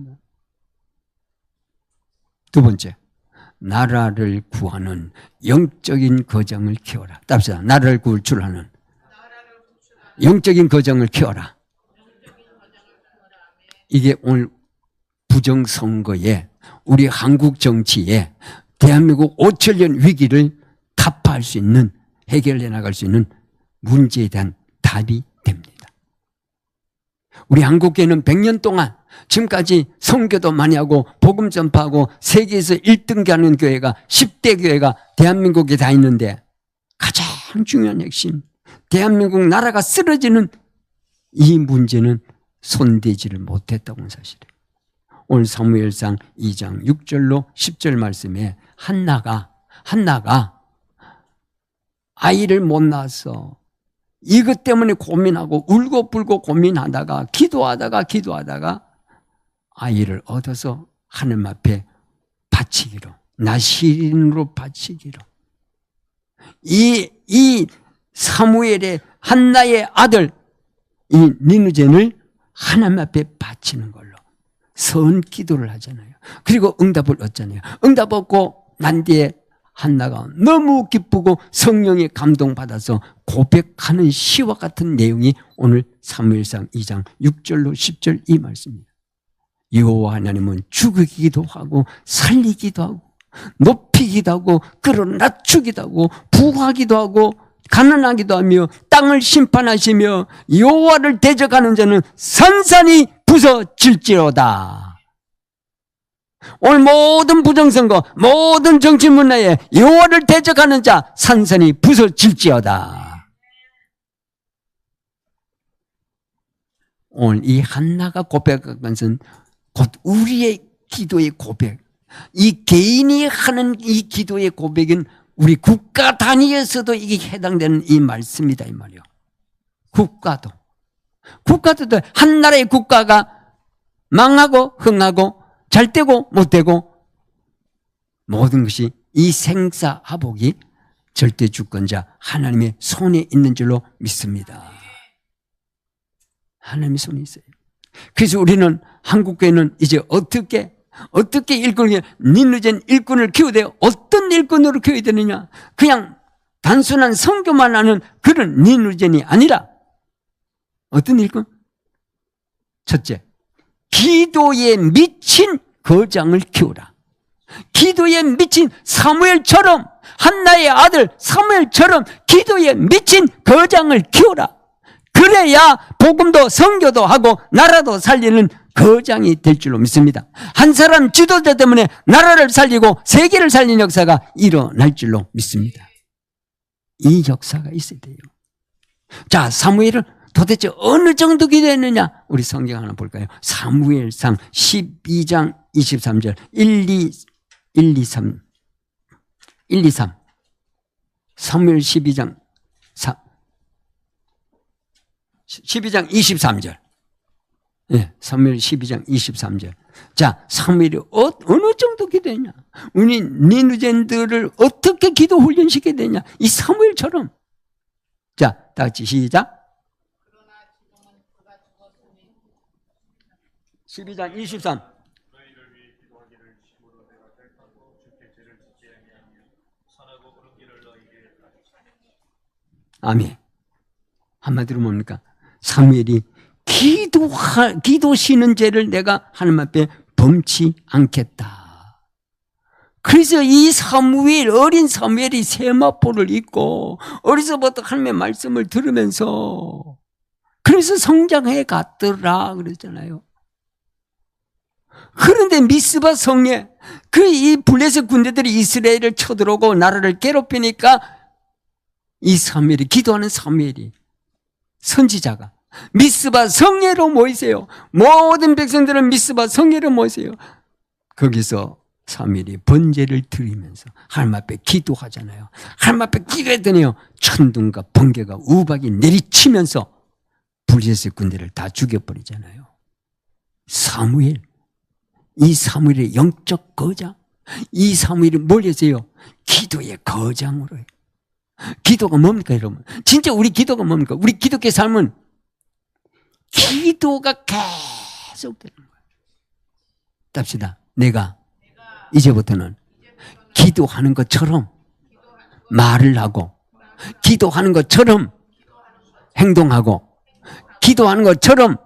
두 번째, 나라를 구하는 영적인 거장을 키워라. 답시다. 나라를 구출하는 영적인 거장을 키워라. 이게 오늘 부정선거에 우리 한국 정치에 대한민국 5천년 위기를 타파할 수 있는, 해결해 나갈 수 있는 문제에 대한 답이 됩니다. 우리 한국교회는 100년 동안 지금까지 선교도 많이 하고 복음 전파하고 세계에서 1등기 하는 교회가 10대 교회가 대한민국에 다 있는데 가장 중요한 핵심, 대한민국 나라가 쓰러지는 이 문제는 손대지를 못했다고 하는 사실이에요. 오늘 사무엘상 2장 6절로 10절 말씀에 한나가 아이를 못 낳았어. 이것 때문에 고민하고 울고불고 고민하다가 기도하다가 아이를 얻어서 하나님 앞에 바치기로, 나시린으로 바치기로. 이 사무엘의 한나의 아들 이 니누젠을 하나님 앞에 바치는 걸로 선 기도를 하잖아요. 그리고 응답을 얻잖아요. 응답 얻고 난 뒤에 한나가 너무 기쁘고 성령에 감동받아서 고백하는 시와 같은 내용이 오늘 사무엘상 2장 6절로 10절 이 말씀입니다. 여호와 하나님은 죽이기도 하고 살리기도 하고 높이기도 하고 끌어낮추기도 하고 부하기도 하고 가난하기도 하며 땅을 심판하시며 여호와를 대적하는 자는 산산이 부서질지로다. 오늘 모든 부정선거, 모든 정치 문화에 여호와를 대적하는 자 산산이 부서질지어다. 오늘 이 한나가 고백한 것은 곧 우리의 기도의 고백, 이 개인이 하는 이 기도의 고백은 우리 국가 단위에서도 이게 해당되는 이 말씀이다 이 말이요. 국가도 한 나라의 국가가 망하고 흥하고 잘 되고 못 되고 모든 것이 이 생사화복이 절대 주권자 하나님의 손에 있는 줄로 믿습니다. 하나님의 손에 있어요. 그래서 우리는 한국교회는 이제 어떻게 일꾼을, 니누젠 일꾼을 키워야 돼요? 어떤 일꾼으로 키워야 되느냐? 그냥 단순한 선교만 하는 그런 니누젠이 아니라 어떤 일꾼? 첫째, 기도에 미친 거장을 키우라. 기도에 미친 사무엘처럼, 한나의 아들 사무엘처럼 기도에 미친 거장을 키우라. 그래야 복음도 선교도 하고 나라도 살리는 거장이 될 줄로 믿습니다. 한 사람 지도자 때문에 나라를 살리고 세계를 살리는 역사가 일어날 줄로 믿습니다. 이 역사가 있어야 돼요. 자, 사무엘은 도대체 어느 정도 기도했느냐? 우리 성경 하나 볼까요? 사무엘상 12장 23절 1, 2, 3 사무엘 12장 12장 23절. 예, 사무엘 12장 23절. 자, 사무엘이 어느 정도 기도했냐? 우리 니누젠들을 어떻게 기도 훈련시켜야 되냐? 이 사무엘처럼. 자, 다 같이 시작. 12장 23. 아멘. 한마디로 뭡니까? 사무엘이 기도시는 죄를 내가 하나님 앞에 범치 않겠다. 그래서 이 어린 사무엘이 세마포를 입고 어려서부터 하나님의 말씀을 들으면서 그래서 성장해 갔더라 그랬잖아요. 그런데 미스바 성에 이 블레셋 군대들이 이스라엘을 쳐들어오고 나라를 괴롭히니까 이 사무엘이, 기도하는 사무엘이, 선지자가 미스바 성회로 모이세요. 모든 백성들은 미스바 성회로 모이세요. 거기서 사무엘이 번제를 드리면서 하나님 앞에 기도하잖아요. 하나님 앞에 기도했더니요, 천둥과 번개가 우박이 내리치면서 블레셋 군대를 다 죽여버리잖아요. 사무엘, 이 사무엘의 영적 거장, 이 사무엘이 뭘 했어요? 기도의 거장으로 해요. 기도가 뭡니까, 여러분? 진짜 우리 기도가 뭡니까? 우리 기독교의 삶은 기도가 계속되는 거예요. 답시다. 내가 이제부터는 기도하는 것처럼 말을 하고, 기도하는 것처럼 행동하고, 기도하는 것처럼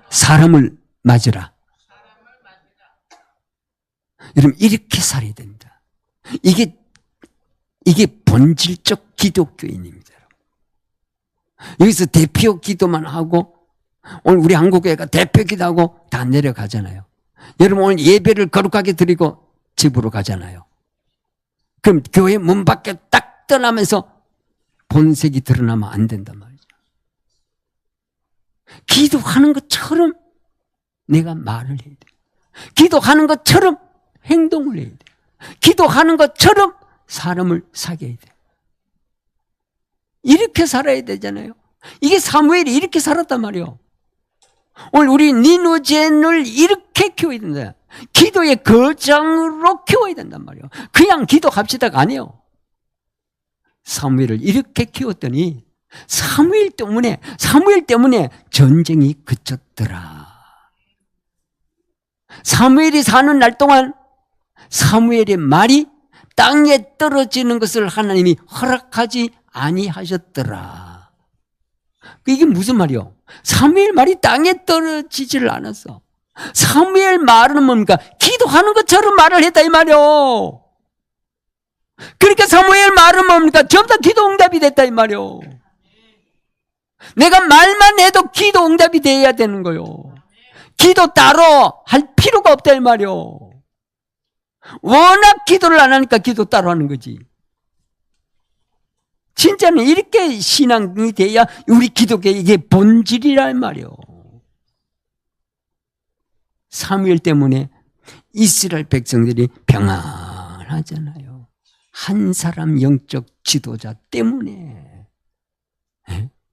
사람을 맞으라. 여러분, 이렇게 살아야 됩니다. 이게 본질적 기독교인입니다. 여기서 대표 기도만 하고, 오늘 우리 한국교회가 대표 기도하고 다 내려가잖아요. 여러분, 오늘 예배를 거룩하게 드리고 집으로 가잖아요. 그럼 교회 문 밖에 딱 떠나면서 본색이 드러나면 안 된단 말이죠. 기도하는 것처럼 내가 말을 해야 돼. 기도하는 것처럼 행동을 해야 돼. 기도하는 것처럼 사람을 사귀어야 돼. 이렇게 살아야 되잖아요. 이게 사무엘이 이렇게 살았단 말이에요. 오늘 우리 니누젠을 이렇게 키워야 된다. 기도의 거장으로 키워야 된단 말이에요. 그냥 기도합시다가 아니에요. 사무엘을 이렇게 키웠더니 사무엘 때문에 전쟁이 그쳤더라. 사무엘이 사는 날 동안 사무엘의 말이 땅에 떨어지는 것을 하나님이 허락하지 아니하셨더라. 이게 무슨 말이요? 사무엘 말이 땅에 떨어지지를 않았어. 사무엘 말은 뭡니까? 기도하는 것처럼 말을 했다 이 말이요. 그러니까 사무엘 말은 뭡니까? 전부 다 기도 응답이 됐다 이 말이요. 내가 말만 해도 기도 응답이 돼야 되는 거요. 기도 따로 할 필요가 없다 이 말이요. 워낙 기도를 안 하니까 기도 따로 하는 거지. 진짜는 이렇게 신앙이 돼야 우리 기독교의 이게 본질이란 말이에요. 사무엘 때문에 이스라엘 백성들이 평안하잖아요. 한 사람 영적 지도자 때문에.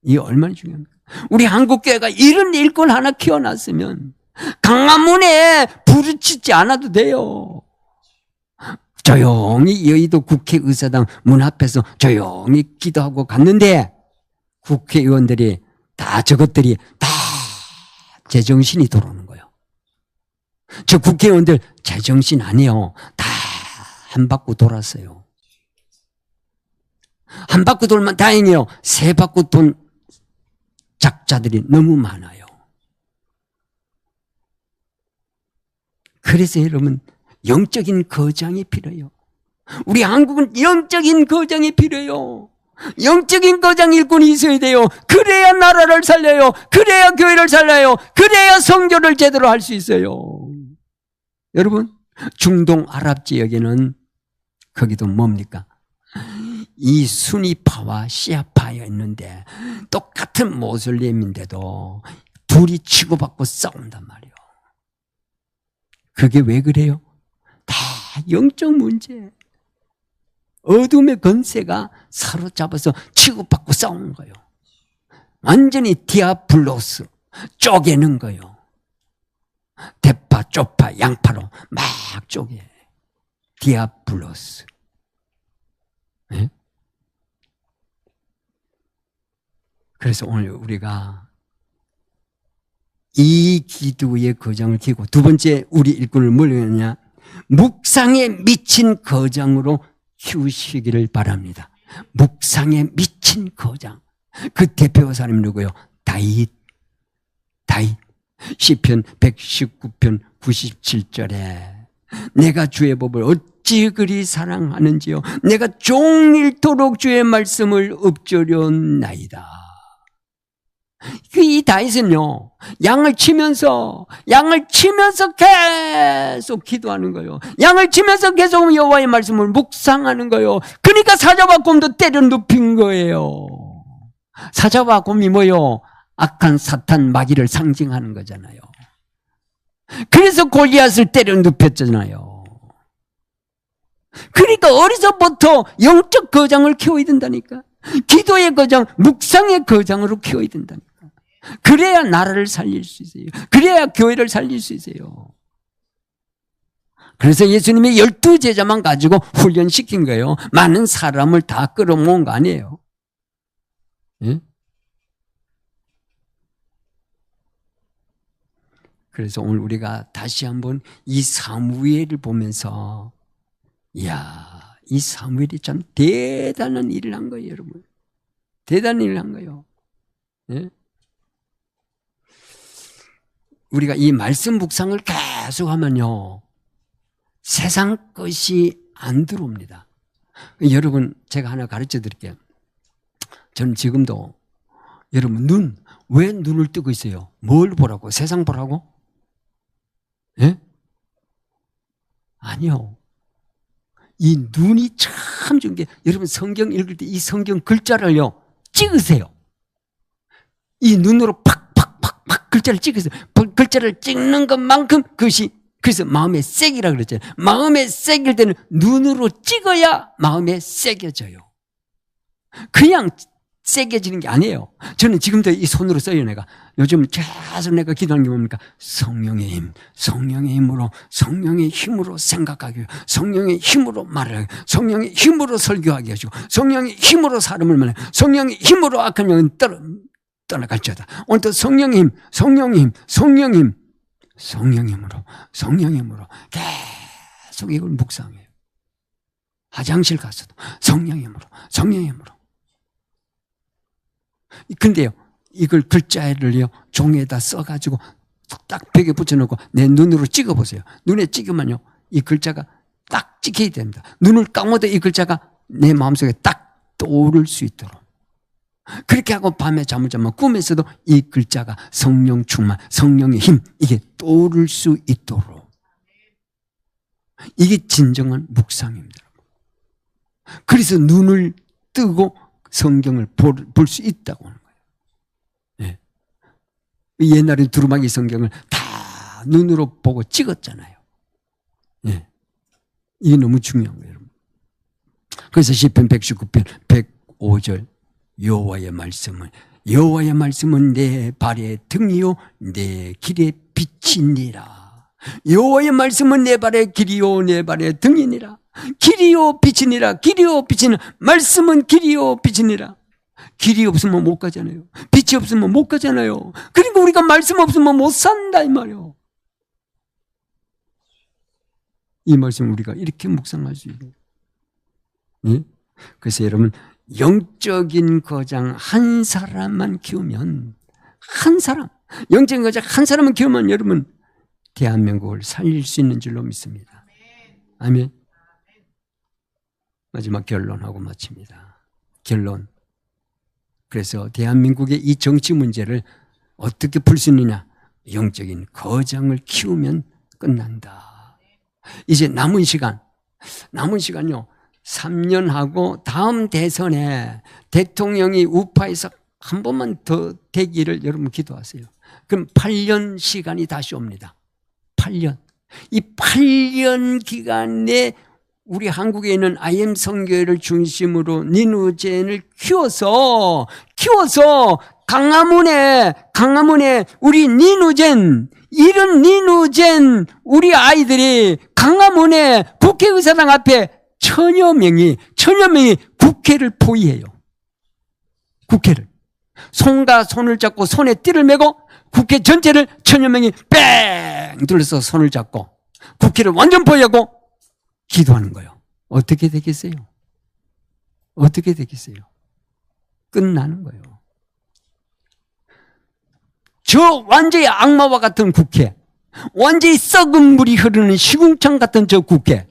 이게 얼마나 중요합니까? 우리 한국교회가 이런 일꾼 하나 키워놨으면 강화문에 부르짖지 않아도 돼요. 조용히 여의도 국회의사당 문 앞에서 조용히 기도하고 갔는데 국회의원들이 저것들이 다 제정신이 돌아오는 거예요. 저 국회의원들 제정신 아니에요. 다 한 바퀴 돌았어요. 한 바퀴 돌면 다행이에요. 세 바퀴 돈 작자들이 너무 많아요. 그래서 여러분, 영적인 거장이 필요해요. 우리 한국은 영적인 거장이 필요해요. 영적인 거장 일꾼이 있어야 돼요. 그래야 나라를 살려요. 그래야 교회를 살려요. 그래야 선교를 제대로 할 수 있어요. 여러분, 중동 아랍 지역에는 거기도 뭡니까? 이 수니파와 시아파가 있는데 똑같은 모슬렘인데도 둘이 치고받고 싸운단 말이에요. 그게 왜 그래요? 다 영적 문제. 어둠의 권세가 사로잡아서 치고받고 싸우는 거예요. 완전히 디아블로스, 쪼개는 거예요. 대파, 쪽파, 양파로 막 쪼개. 디아블로스. 네? 그래서 오늘 우리가 이 기도의 거장을 키고, 두 번째 우리 일꾼을 뭘 했냐? 묵상에 미친 거장으로 키우시기를 바랍니다. 묵상에 미친 거장. 그 대표 사람이 누구요? 다윗. 시편 119편 97절에 내가 주의 법을 어찌 그리 사랑하는지요. 내가 종일토록 주의 말씀을 읊조려나이다. 이 다윗은요, 양을 치면서 계속 기도하는 거예요. 양을 치면서 계속 여호와의 말씀을 묵상하는 거예요. 그러니까 사자와 곰도 때려 눕힌 거예요. 사자와 곰이 뭐요? 악한 사탄 마귀를 상징하는 거잖아요. 그래서 골리앗을 때려 눕혔잖아요. 그러니까 어려서부터 영적 거장을 키워야 된다니까. 기도의 거장, 묵상의 거장으로 키워야 된다니까. 그래야 나라를 살릴 수 있어요. 그래야 교회를 살릴 수 있어요. 그래서 예수님이 12제자만 가지고 훈련시킨 거예요. 많은 사람을 다 끌어모은 거 아니에요. 예? 그래서 오늘 우리가 다시 한번 이 사무엘을 보면서, 이야, 이 사무엘이 참 대단한 일을 한 거예요, 여러분. 대단한 일을 한 거예요. 예? 우리가 이 말씀 묵상을 계속 하면요, 세상 것이 안 들어옵니다. 여러분, 제가 하나 가르쳐 드릴게요. 저는 지금도, 여러분, 왜 눈을 뜨고 있어요? 뭘 보라고? 세상 보라고? 예? 아니요. 이 눈이 참 좋은 게, 여러분 성경 읽을 때 이 성경 글자를요, 찍으세요. 이 눈으로 팍팍팍팍 글자를 찍으세요. 글자를 찍는 것만큼 그것이, 그래서 마음에 새기라 그랬잖아요. 마음에 새길 때는 눈으로 찍어야 마음에 새겨져요. 그냥 새겨지는 게 아니에요. 저는 지금도 이 손으로 써요. 내가 요즘 계속 내가 기도하는 게 뭡니까? 성령의 힘, 성령의 힘으로, 성령의 힘으로 생각하게 하고, 성령의 힘으로 말하게 하고, 성령의 힘으로 설교하게 하시고, 성령의 힘으로 사람을 만나고, 성령의 힘으로 악한 영은 떠나갈지어다. 오늘도 성령의 힘, 성령의 힘, 성령의 힘, 성령의 힘으로 계속 이걸 묵상해요. 화장실 가서도 성령의 힘으로, 성령의 힘으로. 근데요, 이걸 글자를요, 종에다 써가지고 딱 벽에 붙여놓고 내 눈으로 찍어보세요. 눈에 찍으면요, 이 글자가 딱 찍혀야 됩니다. 눈을 감아도 이 글자가 내 마음속에 딱 떠오를 수 있도록. 그렇게 하고 밤에 잠을 자면 꿈에서도 이 글자가 성령 충만, 성령의 힘, 이게 떠오를 수 있도록. 이게 진정한 묵상입니다. 그래서 눈을 뜨고 성경을 볼 수 있다고 하는 거예요. 예. 옛날에 두루마기 성경을 다 눈으로 보고 찍었잖아요. 예. 이게 너무 중요한 거예요, 여러분. 그래서 시편 119편 105절, 여호와의 말씀은 내 발의 등이요 내 길의 빛이니라. 여호와의 말씀은 내 발의 길이요 내 발의 등이니라. 길이요 빛이니라. 길이요 빛이니라. 말씀은 길이요 빛이니라. 길이 없으면 못 가잖아요. 빛이 없으면 못 가잖아요. 그러니까 우리가 말씀 없으면 못 산다 이 말이에요. 이 말씀 우리가 이렇게 묵상할 수 있는. 예? 그래서 여러분, 영적인 거장 한 사람만 키우면, 한 사람, 영적인 거장 한 사람만 키우면 여러분 대한민국을 살릴 수 있는 줄로 믿습니다. 아멘. 마지막 결론하고 마칩니다. 결론. 그래서 대한민국의 이 정치 문제를 어떻게 풀 수 있느냐? 영적인 거장을 키우면 끝난다. 이제 남은 시간요. 3년 하고 다음 대선에 대통령이 우파에서 한 번만 더 되기를 여러분 기도하세요. 그럼 8년 시간이 다시 옵니다. 8년. 이 8년 기간에 우리 한국에 있는 IM 선교회를 중심으로 니누젠을 키워서 강화문에 우리 이런 니누젠 우리 아이들이 강화문에 국회의사당 앞에 천여 명이 국회를 포위해요. 국회를. 손과 손을 잡고 손에 띠를 메고 국회 전체를 천여 명이 뺑 둘러서 손을 잡고 국회를 완전 포위하고 기도하는 거예요. 어떻게 되겠어요? 어떻게 되겠어요? 끝나는 거예요. 저 완전히 악마와 같은 국회, 완전히 썩은 물이 흐르는 시궁창 같은 저 국회,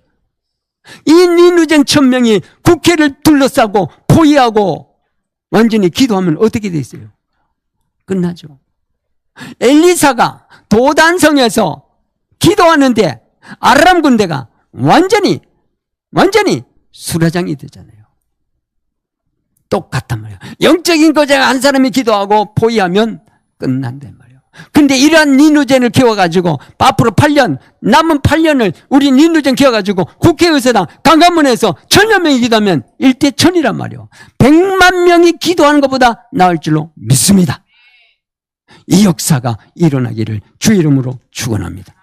이 니누젠 1000명이 국회를 둘러싸고 포위하고 완전히 기도하면 어떻게 돼 있어요? 끝나죠. 엘리사가 도단성에서 기도하는데 아람 군대가 완전히 수라장이 되잖아요. 똑같단 말이에요. 영적인 거제가 한 사람이 기도하고 포위하면 끝난단 말이에요. 근데 이러한 니누젠을 키워가지고 앞으로 8년, 남은 8년을 우리 니누젠 키워가지고 국회의사당 강화문에서 1000여 명이 기도하면 1대1000이란 말이에요. 100만 명이 기도하는 것보다 나을 줄로 믿습니다. 이 역사가 일어나기를 주의 이름으로 축원합니다.